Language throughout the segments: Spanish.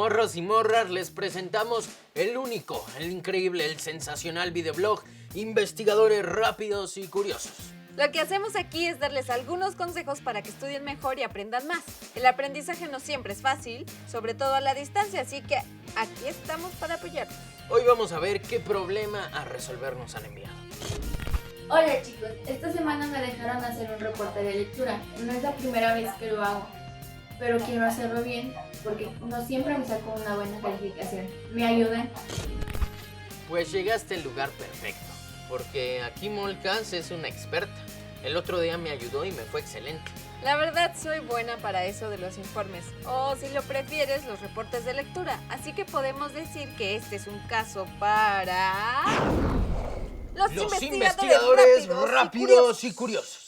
morros y morras, les presentamos el único, el increíble, el sensacional videoblog Investigadores Rápidos y Curiosos. Lo que hacemos aquí es darles algunos consejos para que estudien mejor y aprendan más. El aprendizaje no siempre es fácil, sobre todo a la distancia, así que aquí estamos para apoyarlos. Hoy vamos a ver qué problema a resolver nos han enviado. Hola chicos, esta semana me dejaron hacer un reporte de lectura. No es la primera vez que lo hago, pero quiero hacerlo bien porque no siempre me saco una buena calificación. ¿Me ayudan? Pues llegaste al lugar perfecto, porque aquí Molcas es una experta. El otro día me ayudó y me fue excelente. La verdad soy buena para eso de los informes, o si lo prefieres, los reportes de lectura. Así que podemos decir que este es un caso para... Los investigadores rápidos y curiosos.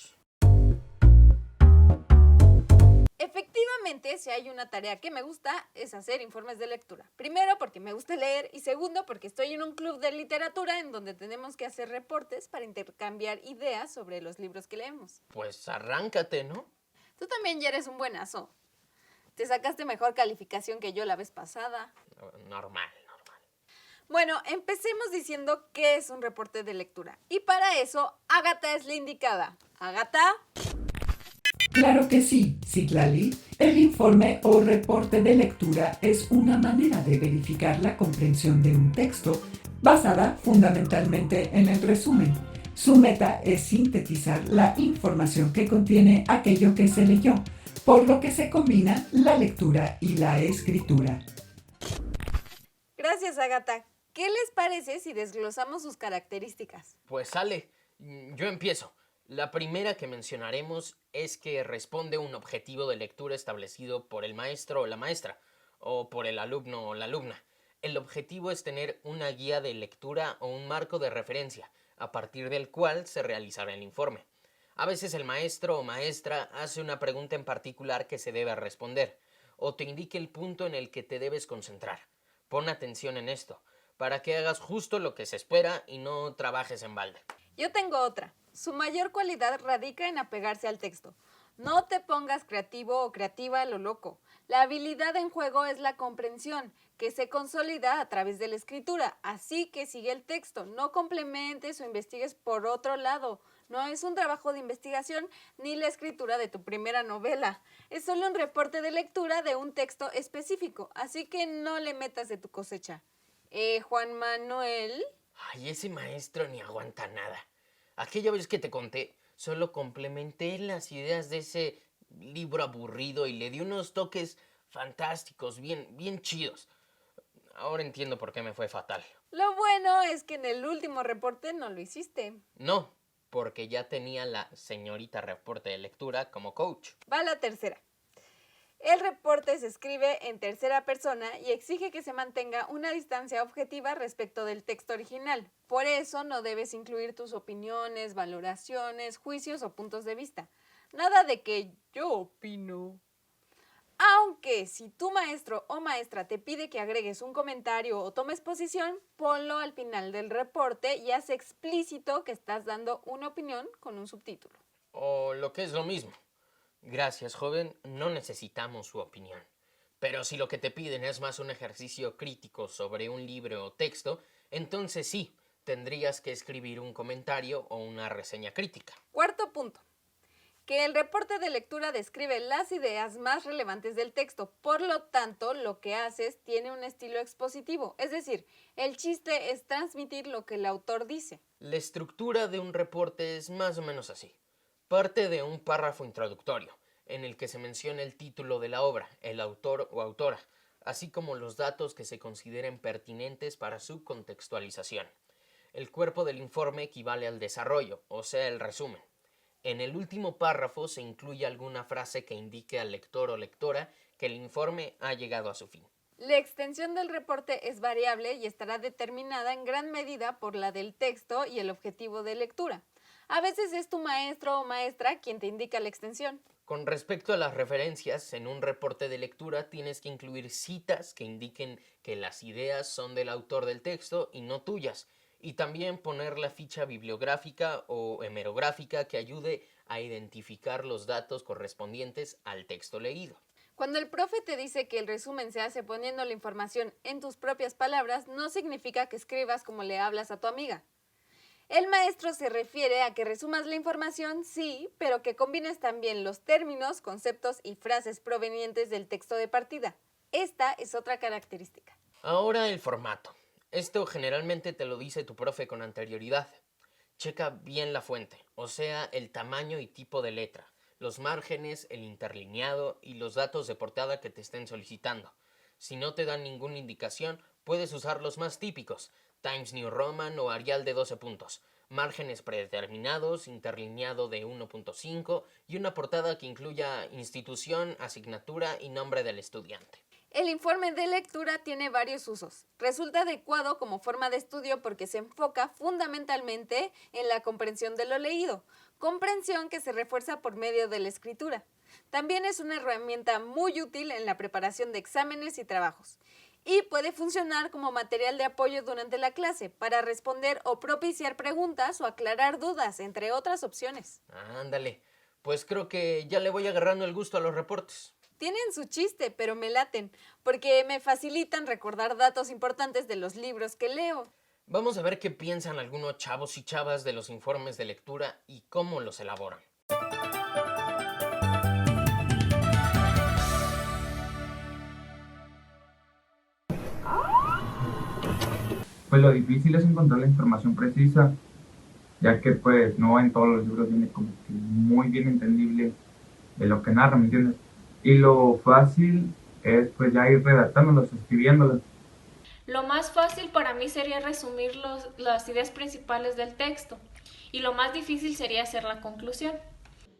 Efectivamente, si hay una tarea que me gusta, es hacer informes de lectura. Primero, porque me gusta leer, y segundo, porque estoy en un club de literatura en donde tenemos que hacer reportes para intercambiar ideas sobre los libros que leemos. Pues arráncate, ¿no? Tú también ya eres un buenazo. Te sacaste mejor calificación que yo la vez pasada. Normal. Bueno, empecemos diciendo qué es un reporte de lectura. Y para eso, Ágata es la indicada. ¿Ágata? Claro que sí, Citlali. El informe o reporte de lectura es una manera de verificar la comprensión de un texto basada fundamentalmente en el resumen. Su meta es sintetizar la información que contiene aquello que se leyó, por lo que se combina la lectura y la escritura. Gracias, Ágata. ¿Qué les parece si desglosamos sus características? Pues sale, yo empiezo. La primera que mencionaremos es que responde a un objetivo de lectura establecido por el maestro o la maestra, o por el alumno o la alumna. El objetivo es tener una guía de lectura o un marco de referencia, a partir del cual se realizará el informe. A veces el maestro o maestra hace una pregunta en particular que se debe responder, o te indique el punto en el que te debes concentrar. Pon atención en esto, para que hagas justo lo que se espera y no trabajes en balde. Yo tengo otra. Su mayor cualidad radica en apegarse al texto. No te pongas creativo o creativa a lo loco. La habilidad en juego es la comprensión, que se consolida a través de la escritura. Así que sigue el texto, no complementes o investigues por otro lado. No es un trabajo de investigación ni la escritura de tu primera novela. Es solo un reporte de lectura de un texto específico, así que no le metas de tu cosecha. Juan Manuel... Ay, ese maestro ni aguanta nada. Aquella vez que te conté, solo complementé las ideas de ese libro aburrido y le di unos toques fantásticos, bien chidos. Ahora entiendo por qué me fue fatal. Lo bueno es que en el último reporte no lo hiciste. No, porque ya tenía la señorita reporte de lectura como coach. Va la tercera. El reporte se escribe en tercera persona y exige que se mantenga una distancia objetiva respecto del texto original. Por eso no debes incluir tus opiniones, valoraciones, juicios o puntos de vista. Nada de que yo opino. Aunque si tu maestro o maestra te pide que agregues un comentario o tomes posición, ponlo al final del reporte y haz explícito que estás dando una opinión con un subtítulo. O lo que es lo mismo. Gracias, joven, no necesitamos su opinión. Pero si lo que te piden es más un ejercicio crítico sobre un libro o texto, entonces sí, tendrías que escribir un comentario o una reseña crítica. Cuarto punto. Que el reporte de lectura describe las ideas más relevantes del texto. Por lo tanto, lo que haces tiene un estilo expositivo. Es decir, el chiste es transmitir lo que el autor dice. La estructura de un reporte es más o menos así. Parte de un párrafo introductorio, en el que se menciona el título de la obra, el autor o autora, así como los datos que se consideren pertinentes para su contextualización. El cuerpo del informe equivale al desarrollo, o sea, el resumen. En el último párrafo se incluye alguna frase que indique al lector o lectora que el informe ha llegado a su fin. La extensión del reporte es variable y estará determinada en gran medida por la del texto y el objetivo de lectura. A veces es tu maestro o maestra quien te indica la extensión. Con respecto a las referencias, en un reporte de lectura tienes que incluir citas que indiquen que las ideas son del autor del texto y no tuyas, y también poner la ficha bibliográfica o hemerográfica que ayude a identificar los datos correspondientes al texto leído. Cuando el profe te dice que el resumen se hace poniendo la información en tus propias palabras, no significa que escribas como le hablas a tu amiga. El maestro se refiere a que resumas la información, sí, pero que combines también los términos, conceptos y frases provenientes del texto de partida. Esta es otra característica. Ahora el formato. Esto generalmente te lo dice tu profe con anterioridad. Checa bien la fuente, o sea, el tamaño y tipo de letra, los márgenes, el interlineado y los datos de portada que te estén solicitando. Si no te dan ninguna indicación, puedes usar los más típicos, Times New Roman o Arial de 12 puntos, márgenes predeterminados, interlineado de 1.5 y una portada que incluya institución, asignatura y nombre del estudiante. El informe de lectura tiene varios usos. Resulta adecuado como forma de estudio porque se enfoca fundamentalmente en la comprensión de lo leído, comprensión que se refuerza por medio de la escritura. También es una herramienta muy útil en la preparación de exámenes y trabajos. Y puede funcionar como material de apoyo durante la clase para responder o propiciar preguntas o aclarar dudas, entre otras opciones. Ándale, pues creo que ya le voy agarrando el gusto a los reportes. Tienen su chiste, pero me laten, porque me facilitan recordar datos importantes de los libros que leo. Vamos a ver qué piensan algunos chavos y chavas de los informes de lectura y cómo los elaboran. Pues lo difícil es encontrar la información precisa, ya que pues no en todos los libros viene como que muy bien entendible de lo que narra, ¿me entiendes? Y lo fácil es pues ya ir redactándolos, escribiéndolos. Lo más fácil para mí sería resumir las ideas principales del texto y lo más difícil sería hacer la conclusión.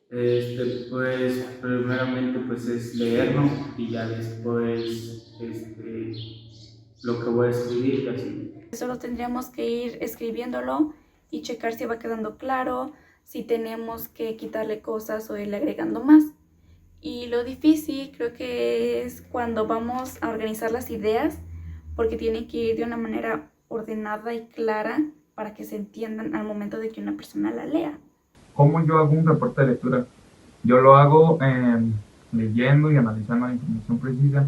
Pues primeramente pues es leerlo y ya después lo que voy a escribir y así. Solo tendríamos que ir escribiéndolo y checar si va quedando claro, si tenemos que quitarle cosas o irle agregando más. Y lo difícil creo que es cuando vamos a organizar las ideas, porque tienen que ir de una manera ordenada y clara para que se entiendan al momento de que una persona la lea. ¿Cómo yo hago un reporte de lectura? Yo lo hago leyendo y analizando la información precisa,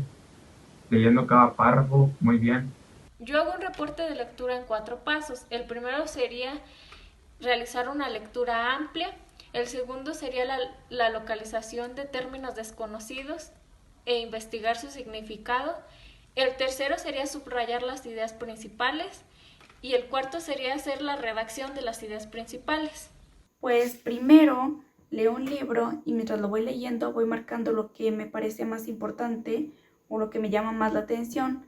leyendo cada párrafo muy bien. Yo hago un reporte de lectura en 4 pasos. El primero sería realizar una lectura amplia. El segundo sería la localización de términos desconocidos e investigar su significado. El tercero sería subrayar las ideas principales. Y el cuarto sería hacer la redacción de las ideas principales. Pues primero leo un libro y mientras lo voy leyendo voy marcando lo que me parece más importante o lo que me llama más la atención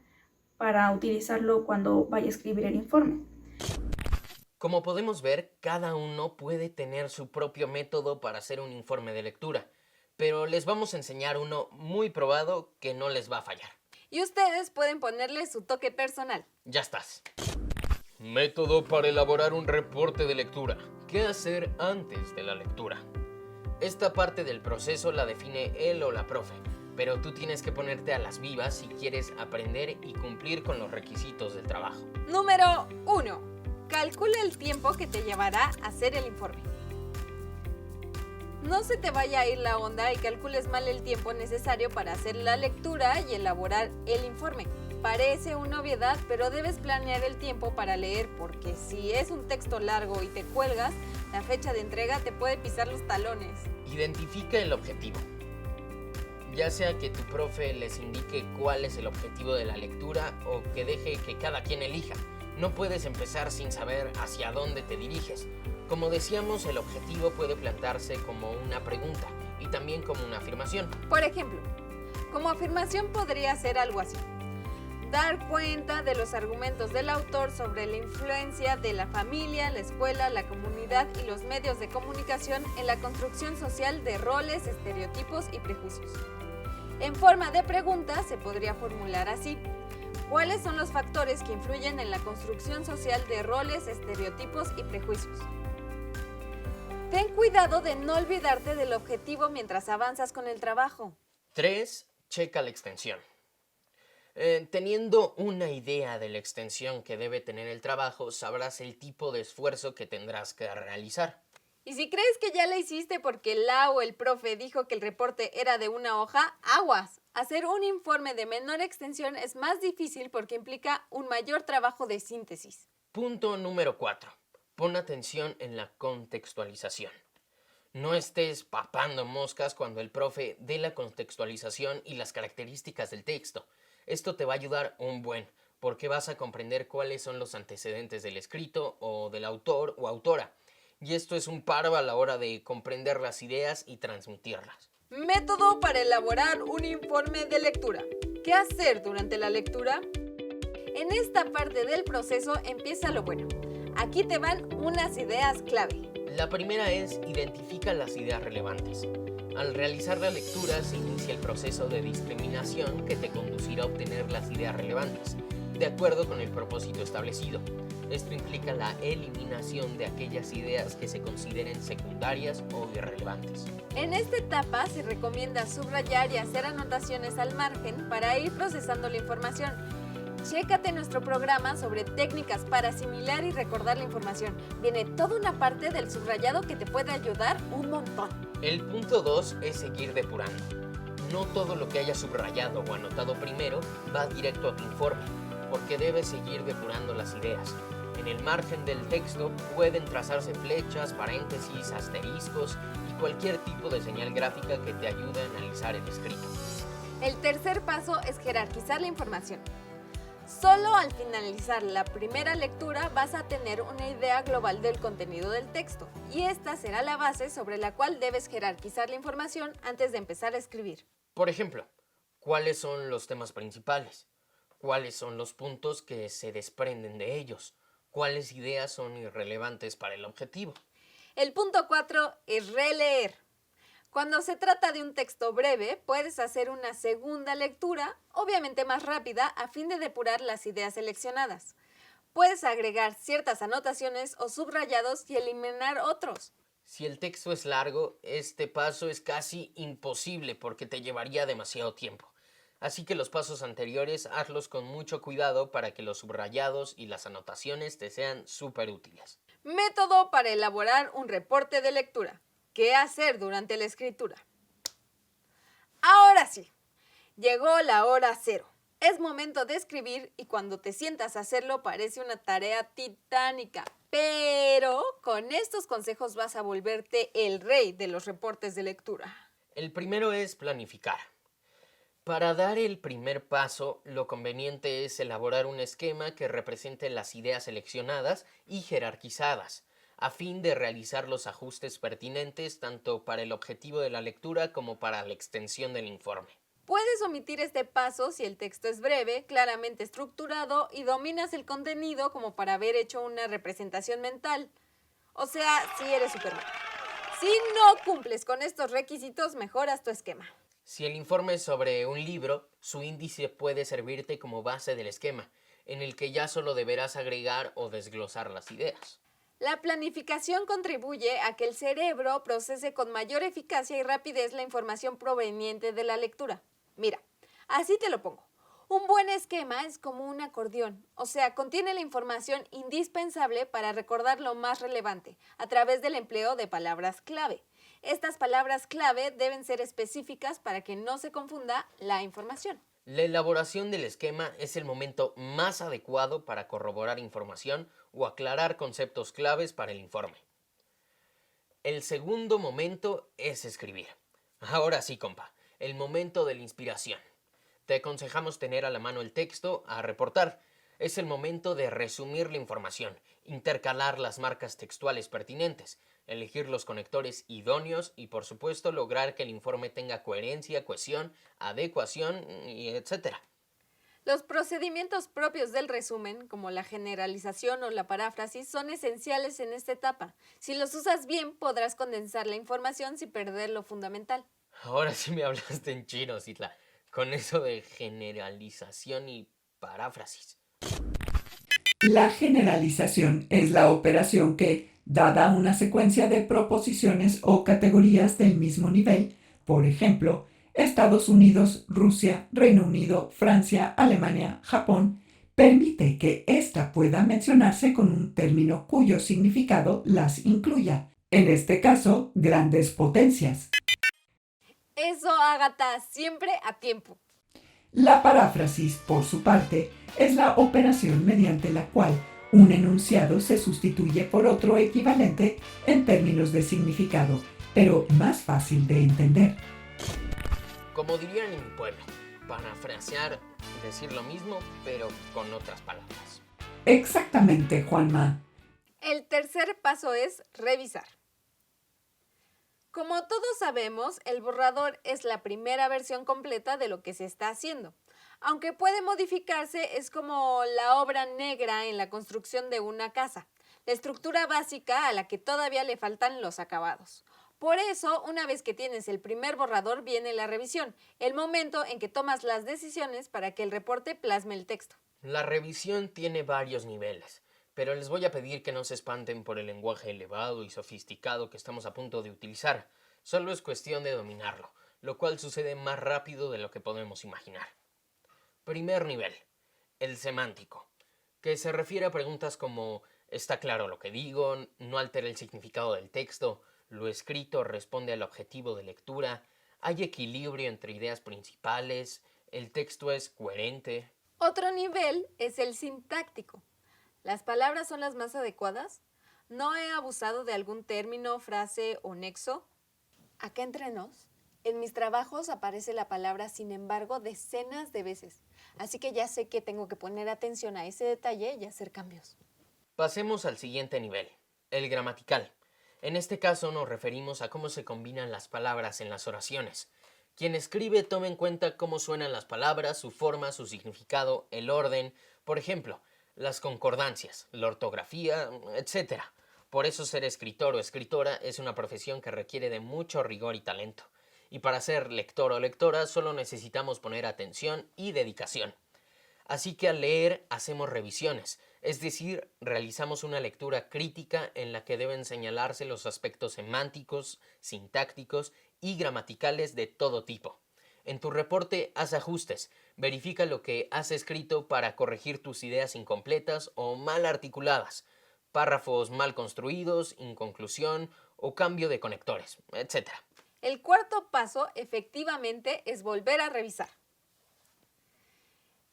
para utilizarlo cuando vaya a escribir el informe. Como podemos ver, cada uno puede tener su propio método para hacer un informe de lectura, pero les vamos a enseñar uno muy probado que no les va a fallar. Y ustedes pueden ponerle su toque personal. Ya estás. Método para elaborar un reporte de lectura. ¿Qué hacer antes de la lectura? Esta parte del proceso la define él o la profe, pero tú tienes que ponerte a las vivas si quieres aprender y cumplir con los requisitos del trabajo. Número 1. Calcula el tiempo que te llevará hacer el informe. No se te vaya a ir la onda y calcules mal el tiempo necesario para hacer la lectura y elaborar el informe. Parece una obviedad, pero debes planear el tiempo para leer, porque si es un texto largo y te cuelgas, la fecha de entrega te puede pisar los talones. Identifica el objetivo. Ya sea que tu profe les indique cuál es el objetivo de la lectura o que deje que cada quien elija. No puedes empezar sin saber hacia dónde te diriges. Como decíamos, el objetivo puede plantearse como una pregunta y también como una afirmación. Por ejemplo, como afirmación podría ser algo así: dar cuenta de los argumentos del autor sobre la influencia de la familia, la escuela, la comunidad y los medios de comunicación en la construcción social de roles, estereotipos y prejuicios. En forma de pregunta se podría formular así: ¿cuáles son los factores que influyen en la construcción social de roles, estereotipos y prejuicios? Ten cuidado de no olvidarte del objetivo mientras avanzas con el trabajo. 3. Checa la extensión. Teniendo una idea de la extensión que debe tener el trabajo, sabrás el tipo de esfuerzo que tendrás que realizar. Y si crees que ya la hiciste porque la o el profe dijo que el reporte era de una hoja, aguas. Hacer un informe de menor extensión es más difícil porque implica un mayor trabajo de síntesis. Punto número 4. Pon atención en la contextualización. No estés papando moscas cuando el profe dé la contextualización y las características del texto. Esto te va a ayudar un buen, porque vas a comprender cuáles son los antecedentes del escrito o del autor o autora. Y esto es un paro a la hora de comprender las ideas y transmitirlas. Método para elaborar un informe de lectura. ¿Qué hacer durante la lectura? En esta parte del proceso empieza lo bueno. Aquí te van unas ideas clave. La primera es identifica las ideas relevantes. Al realizar la lectura se inicia el proceso de discriminación que te conducirá a obtener las ideas relevantes, de acuerdo con el propósito establecido. Esto implica la eliminación de aquellas ideas que se consideren secundarias o irrelevantes. En esta etapa se recomienda subrayar y hacer anotaciones al margen para ir procesando la información. Chécate nuestro programa sobre técnicas para asimilar y recordar la información. Viene toda una parte del subrayado que te puede ayudar un montón. El punto 2 es seguir depurando. No todo lo que hayas subrayado o anotado primero va directo a tu informe, porque debes seguir depurando las ideas. En el margen del texto pueden trazarse flechas, paréntesis, asteriscos y cualquier tipo de señal gráfica que te ayude a analizar el escrito. El tercer paso es jerarquizar la información. Solo al finalizar la primera lectura vas a tener una idea global del contenido del texto y esta será la base sobre la cual debes jerarquizar la información antes de empezar a escribir. Por ejemplo, ¿cuáles son los temas principales? ¿Cuáles son los puntos que se desprenden de ellos? ¿Cuáles ideas son irrelevantes para el objetivo? El punto 4 es releer. Cuando se trata de un texto breve, puedes hacer una segunda lectura, obviamente más rápida, a fin de depurar las ideas seleccionadas. Puedes agregar ciertas anotaciones o subrayados y eliminar otros. Si el texto es largo, este paso es casi imposible porque te llevaría demasiado tiempo. Así que los pasos anteriores hazlos con mucho cuidado para que los subrayados y las anotaciones te sean súper útiles. Método para elaborar un reporte de lectura. ¿Qué hacer durante la escritura? Ahora sí, llegó la hora cero. Es momento de escribir y cuando te sientas a hacerlo parece una tarea titánica. Pero con estos consejos vas a volverte el rey de los reportes de lectura. El primero es planificar. Para dar el primer paso, lo conveniente es elaborar un esquema que represente las ideas seleccionadas y jerarquizadas, a fin de realizar los ajustes pertinentes tanto para el objetivo de la lectura como para la extensión del informe. Puedes omitir este paso si el texto es breve, claramente estructurado y dominas el contenido como para haber hecho una representación mental. O sea, si eres Superman. Si no cumples con estos requisitos, mejoras tu esquema. Si el informe es sobre un libro, su índice puede servirte como base del esquema, en el que ya solo deberás agregar o desglosar las ideas. La planificación contribuye a que el cerebro procese con mayor eficacia y rapidez la información proveniente de la lectura. Mira, así te lo pongo. Un buen esquema es como un acordeón, o sea, contiene la información indispensable para recordar lo más relevante, a través del empleo de palabras clave. Estas palabras clave deben ser específicas para que no se confunda la información. La elaboración del esquema es el momento más adecuado para corroborar información o aclarar conceptos claves para el informe. El segundo momento es escribir. Ahora sí, compa, el momento de la inspiración. Te aconsejamos tener a la mano el texto a reportar. Es el momento de resumir la información, intercalar las marcas textuales pertinentes, elegir los conectores idóneos y, por supuesto, lograr que el informe tenga coherencia, cohesión, adecuación, etc. Los procedimientos propios del resumen, como la generalización o la paráfrasis, son esenciales en esta etapa. Si los usas bien, podrás condensar la información sin perder lo fundamental. Ahora sí me hablaste en chino, Citla, con eso de generalización y paráfrasis. La generalización es la operación que, dada una secuencia de proposiciones o categorías del mismo nivel, por ejemplo, Estados Unidos, Rusia, Reino Unido, Francia, Alemania, Japón, permite que ésta pueda mencionarse con un término cuyo significado las incluya. En este caso, grandes potencias. Eso, Ágata, siempre a tiempo. La paráfrasis, por su parte, es la operación mediante la cual un enunciado se sustituye por otro equivalente en términos de significado, pero más fácil de entender. Como dirían en mi pueblo, parafrasear, decir lo mismo, pero con otras palabras. Exactamente, Juanma. El tercer paso es revisar. Como todos sabemos, el borrador es la primera versión completa de lo que se está haciendo. Aunque puede modificarse, es como la obra negra en la construcción de una casa, la estructura básica a la que todavía le faltan los acabados. Por eso, una vez que tienes el primer borrador, viene la revisión, el momento en que tomas las decisiones para que el reporte plasme el texto. La revisión tiene varios niveles, pero les voy a pedir que no se espanten por el lenguaje elevado y sofisticado que estamos a punto de utilizar. Solo es cuestión de dominarlo, lo cual sucede más rápido de lo que podemos imaginar. Primer nivel, el semántico, que se refiere a preguntas como ¿está claro lo que digo? ¿No altera el significado del texto? ¿Lo escrito responde al objetivo de lectura? ¿Hay equilibrio entre ideas principales? ¿El texto es coherente? Otro nivel es el sintáctico. ¿Las palabras son las más adecuadas? ¿No he abusado de algún término, frase o nexo? Acá entre nos, en mis trabajos aparece la palabra sin embargo decenas de veces, así que ya sé que tengo que poner atención a ese detalle y hacer cambios. Pasemos al siguiente nivel, el gramatical. En este caso nos referimos a cómo se combinan las palabras en las oraciones. Quien escribe toma en cuenta cómo suenan las palabras, su forma, su significado, el orden, por ejemplo, las concordancias, la ortografía, etc. Por eso ser escritor o escritora es una profesión que requiere de mucho rigor y talento. Y para ser lector o lectora solo necesitamos poner atención y dedicación. Así que al leer hacemos revisiones, es decir, realizamos una lectura crítica en la que deben señalarse los aspectos semánticos, sintácticos y gramaticales de todo tipo. En tu reporte haz ajustes, verifica lo que has escrito para corregir tus ideas incompletas o mal articuladas, párrafos mal construidos, inconclusión o cambio de conectores, etc. El cuarto paso, efectivamente, es volver a revisar.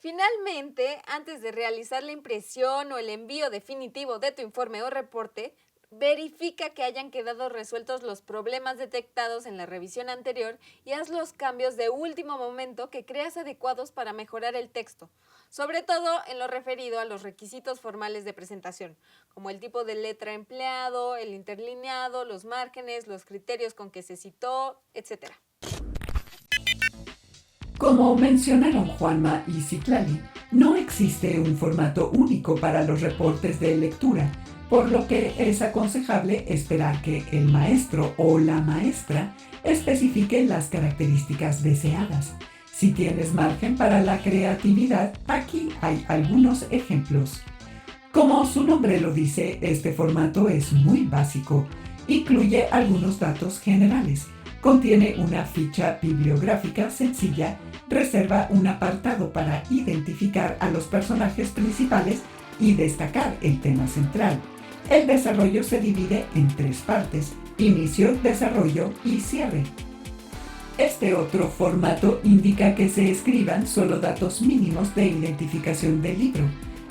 Finalmente, antes de realizar la impresión o el envío definitivo de tu informe o reporte, verifica que hayan quedado resueltos los problemas detectados en la revisión anterior y haz los cambios de último momento que creas adecuados para mejorar el texto, sobre todo en lo referido a los requisitos formales de presentación, como el tipo de letra empleado, el interlineado, los márgenes, los criterios con que se citó, etc. Como mencionaron Juanma y Citlali, no existe un formato único para los reportes de lectura, por lo que es aconsejable esperar que el maestro o la maestra especifique las características deseadas. Si tienes margen para la creatividad, aquí hay algunos ejemplos. Como su nombre lo dice, este formato es muy básico. Incluye algunos datos generales. Contiene una ficha bibliográfica sencilla, reserva un apartado para identificar a los personajes principales y destacar el tema central. El desarrollo se divide en 3 partes: inicio, desarrollo y cierre. Este otro formato indica que se escriban solo datos mínimos de identificación del libro,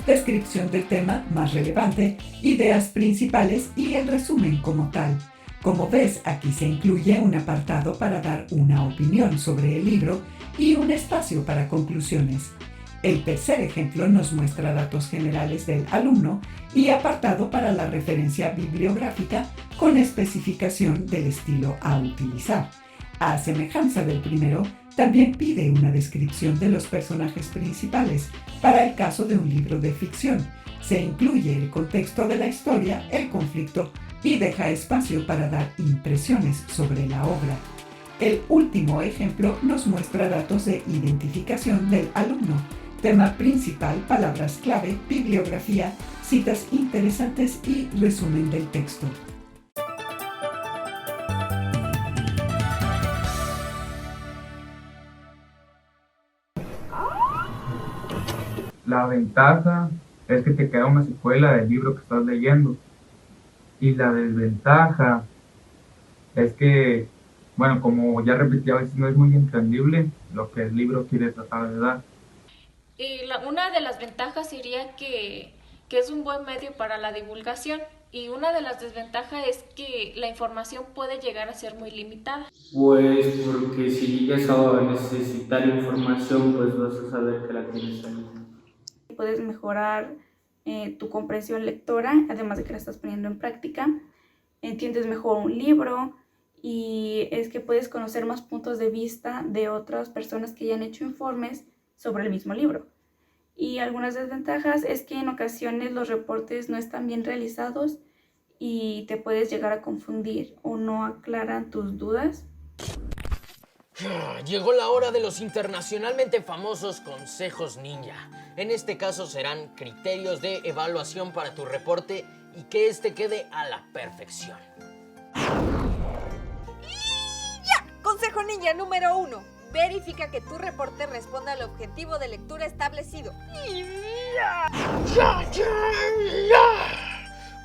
descripción del tema más relevante, ideas principales y el resumen como tal. Como ves, aquí se incluye un apartado para dar una opinión sobre el libro y un espacio para conclusiones. El tercer ejemplo nos muestra datos generales del alumno y apartado para la referencia bibliográfica con especificación del estilo a utilizar. A semejanza del primero, también pide una descripción de los personajes principales para el caso de un libro de ficción. Se incluye el contexto de la historia, el conflicto y deja espacio para dar impresiones sobre la obra. El último ejemplo nos muestra datos de identificación del alumno, tema principal, palabras clave, bibliografía, citas interesantes y resumen del texto. La ventaja es que te queda una secuela del libro que estás leyendo. Y la desventaja es que, bueno, como ya repetí, a veces no es muy entendible lo que el libro quiere tratar de dar. Una de las ventajas sería que es un buen medio para la divulgación, y una de las desventajas es que la información puede llegar a ser muy limitada. Pues porque si llegas a necesitar información, pues vas a saber que la tienes ahí. Puedes mejorar tu comprensión lectora, además de que la estás poniendo en práctica. Entiendes mejor un libro y es que puedes conocer más puntos de vista de otras personas que ya han hecho informes sobre el mismo libro. Y algunas desventajas es que en ocasiones los reportes no están bien realizados y te puedes llegar a confundir o no aclaran tus dudas. Llegó la hora de los internacionalmente famosos consejos ninja. En este caso serán criterios de evaluación para tu reporte y que este quede a la perfección. Consejo ninja número 1. Verifica que tu reporte responda al objetivo de lectura establecido.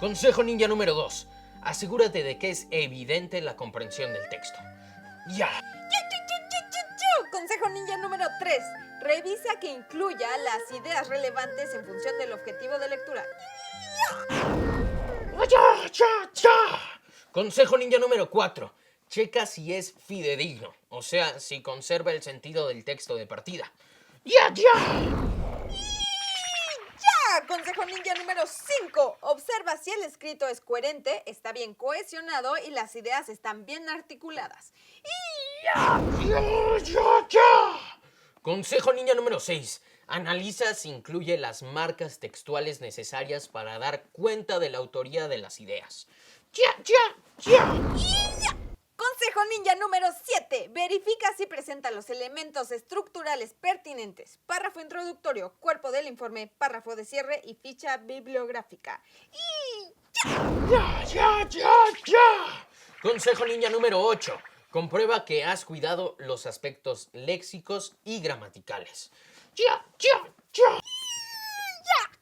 Consejo ninja número 2. Asegúrate de que es evidente la comprensión del texto. Consejo ninja número 3. Revisa que incluya las ideas relevantes en función del objetivo de lectura. Consejo ninja número 4. Checa si es fidedigno, o sea, si conserva el sentido del texto de partida. Consejo ninja número 5. Observa si el escrito es coherente, está bien cohesionado y las ideas están bien articuladas. Consejo ninja número 6. Analiza si incluye las marcas textuales necesarias para dar cuenta de la autoría de las ideas. Consejo ninja número 7. Verifica si presenta los elementos estructurales pertinentes. Párrafo introductorio, cuerpo del informe, párrafo de cierre y ficha bibliográfica. Consejo ninja número 8. Comprueba que has cuidado los aspectos léxicos y gramaticales.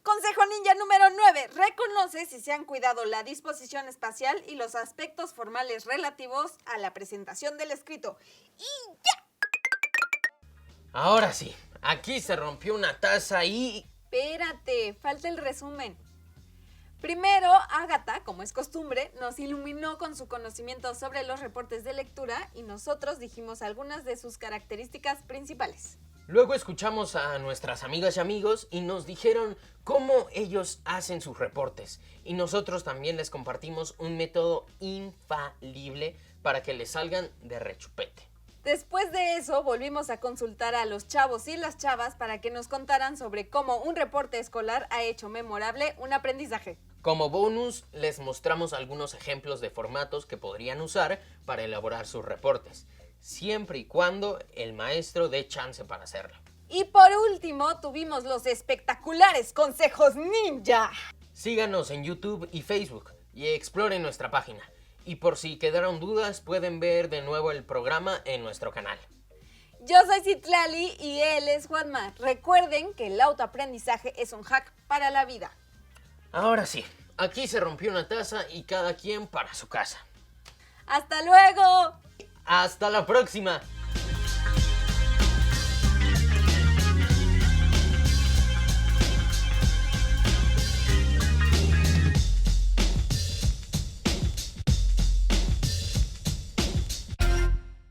Consejo ninja número 9. Reconoce si se han cuidado la disposición espacial y los aspectos formales relativos a la presentación del escrito. Ahora sí, aquí se rompió una taza y... Espérate, falta el resumen. Primero, Ágata, como es costumbre, nos iluminó con su conocimiento sobre los reportes de lectura y nosotros dijimos algunas de sus características principales. Luego escuchamos a nuestras amigas y amigos y nos dijeron cómo ellos hacen sus reportes. Y nosotros también les compartimos un método infalible para que les salgan de rechupete. Después de eso, volvimos a consultar a los chavos y las chavas para que nos contaran sobre cómo un reporte escolar ha hecho memorable un aprendizaje. Como bonus, les mostramos algunos ejemplos de formatos que podrían usar para elaborar sus reportes, siempre y cuando el maestro dé chance para hacerlo. Y por último, tuvimos los espectaculares consejos ninja. Síganos en YouTube y Facebook y exploren nuestra página. Y por si quedaron dudas, pueden ver de nuevo el programa en nuestro canal. Yo soy Citlali y él es Juanma. Recuerden que el autoaprendizaje es un hack para la vida. Ahora sí, aquí se rompió una taza y cada quien para su casa. ¡Hasta luego! ¡Hasta la próxima!